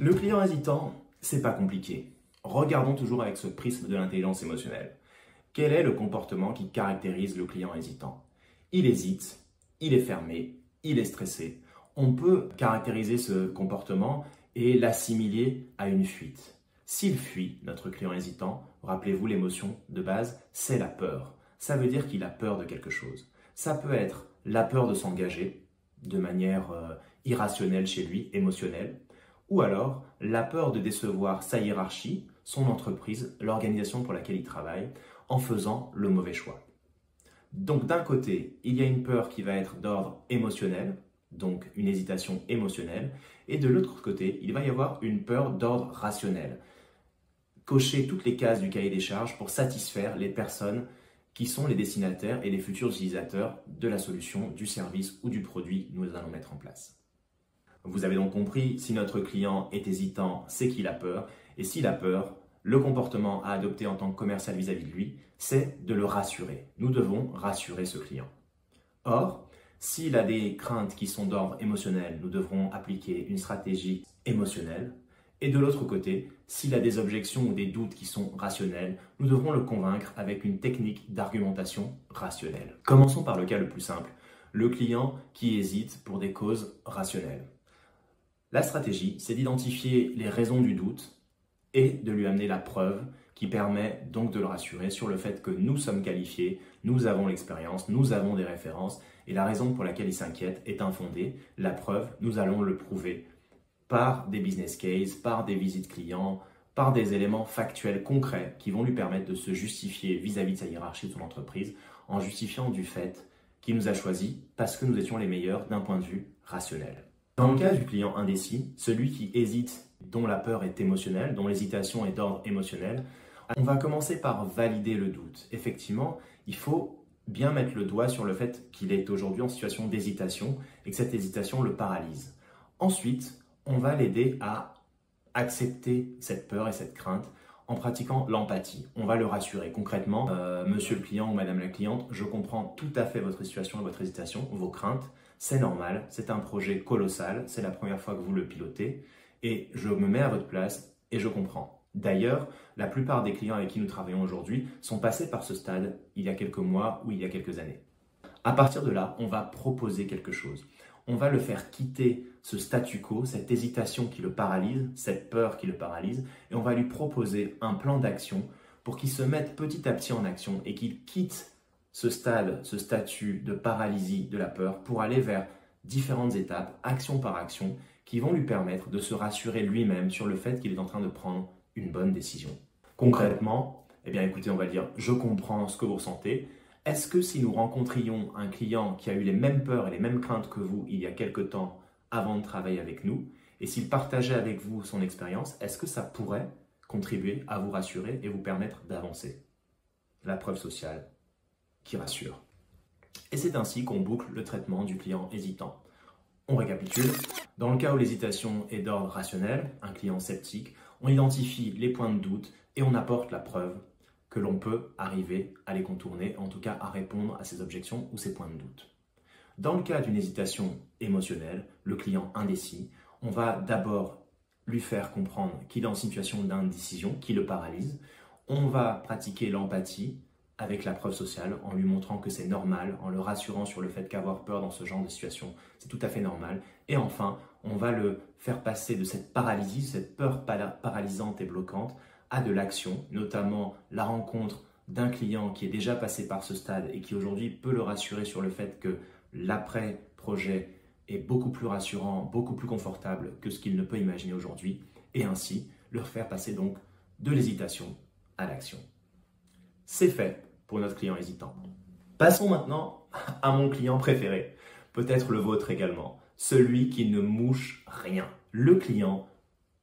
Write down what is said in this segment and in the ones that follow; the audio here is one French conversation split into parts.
Le client hésitant, c'est pas compliqué. Regardons toujours avec ce prisme de l'intelligence émotionnelle. Quel est le comportement qui caractérise le client hésitant? Il hésite, il est fermé, il est stressé. On peut caractériser ce comportement et l'assimiler à une fuite. S'il fuit, notre client hésitant, rappelez-vous l'émotion de base, c'est la peur. Ça veut dire qu'il a peur de quelque chose. Ça peut être la peur de s'engager de manière irrationnelle chez lui, émotionnelle, ou alors la peur de décevoir sa hiérarchie, son entreprise, l'organisation pour laquelle il travaille, en faisant le mauvais choix. Donc d'un côté, il y a une peur qui va être d'ordre émotionnel, donc une hésitation émotionnelle, et de l'autre côté, il va y avoir une peur d'ordre rationnel. Cocher toutes les cases du cahier des charges pour satisfaire les personnes qui sont les destinataires et les futurs utilisateurs de la solution, du service ou du produit que nous allons mettre en place. Vous avez donc compris, si notre client est hésitant, c'est qu'il a peur, et s'il a peur, le comportement à adopter en tant que commercial vis-à-vis de lui, c'est de le rassurer. Nous devons rassurer ce client. Or, s'il a des craintes qui sont d'ordre émotionnel, nous devrons appliquer une stratégie émotionnelle. Et de l'autre côté, s'il a des objections ou des doutes qui sont rationnels, nous devrons le convaincre avec une technique d'argumentation rationnelle. Commençons par le cas le plus simple, le client qui hésite pour des causes rationnelles. La stratégie, c'est d'identifier les raisons du doute et de lui amener la preuve qui permet donc de le rassurer sur le fait que nous sommes qualifiés, nous avons l'expérience, nous avons des références et la raison pour laquelle il s'inquiète est infondée. La preuve, nous allons le prouver par des business cases, par des visites clients, par des éléments factuels concrets qui vont lui permettre de se justifier vis-à-vis de sa hiérarchie de son entreprise en justifiant du fait qu'il nous a choisis parce que nous étions les meilleurs d'un point de vue rationnel. Dans le cas du client indécis, celui qui hésite, dont la peur est émotionnelle, dont l'hésitation est d'ordre émotionnel, on va commencer par valider le doute. Effectivement, il faut bien mettre le doigt sur le fait qu'il est aujourd'hui en situation d'hésitation et que cette hésitation le paralyse. Ensuite, on va l'aider à accepter cette peur et cette crainte en pratiquant l'empathie. On va le rassurer concrètement. Monsieur le client ou madame la cliente, je comprends tout à fait votre situation et votre hésitation, vos craintes. C'est normal, c'est un projet colossal, c'est la première fois que vous le pilotez et je me mets à votre place et je comprends. D'ailleurs, la plupart des clients avec qui nous travaillons aujourd'hui sont passés par ce stade il y a quelques mois ou il y a quelques années. À partir de là, on va proposer quelque chose. On va le faire quitter ce statu quo, cette hésitation qui le paralyse, cette peur qui le paralyse, et on va lui proposer un plan d'action pour qu'il se mette petit à petit en action et qu'il quitte ce stade, ce statut de paralysie de la peur pour aller vers différentes étapes, action par action, qui vont lui permettre de se rassurer lui-même sur le fait qu'il est en train de prendre une bonne décision. Concrètement, eh bien écoutez, on va dire « je comprends ce que vous ressentez ». Est-ce que si nous rencontrions un client qui a eu les mêmes peurs et les mêmes craintes que vous il y a quelque temps avant de travailler avec nous, et s'il partageait avec vous son expérience, est-ce que ça pourrait contribuer à vous rassurer et vous permettre d'avancer? La preuve sociale qui rassure. Et c'est ainsi qu'on boucle le traitement du client hésitant. On récapitule. Dans le cas où l'hésitation est d'ordre rationnel, un client sceptique, on identifie les points de doute et on apporte la preuve que l'on peut arriver à les contourner, en tout cas à répondre à ces objections ou ces points de doute. Dans le cas d'une hésitation émotionnelle, le client indécis, on va d'abord lui faire comprendre qu'il est en situation d'indécision, qui le paralyse. On va pratiquer l'empathie avec la preuve sociale en lui montrant que c'est normal, en le rassurant sur le fait qu'avoir peur dans ce genre de situation, c'est tout à fait normal. Et enfin, on va le faire passer de cette paralysie, cette peur paralysante et bloquante, à de l'action, notamment la rencontre d'un client qui est déjà passé par ce stade et qui aujourd'hui peut le rassurer sur le fait que l'après-projet est beaucoup plus rassurant, beaucoup plus confortable que ce qu'il ne peut imaginer aujourd'hui, et ainsi le faire passer donc de l'hésitation à l'action. C'est fait pour notre client hésitant. Passons maintenant à mon client préféré, peut-être le vôtre également, celui qui ne mouche rien, le client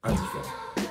indifférent.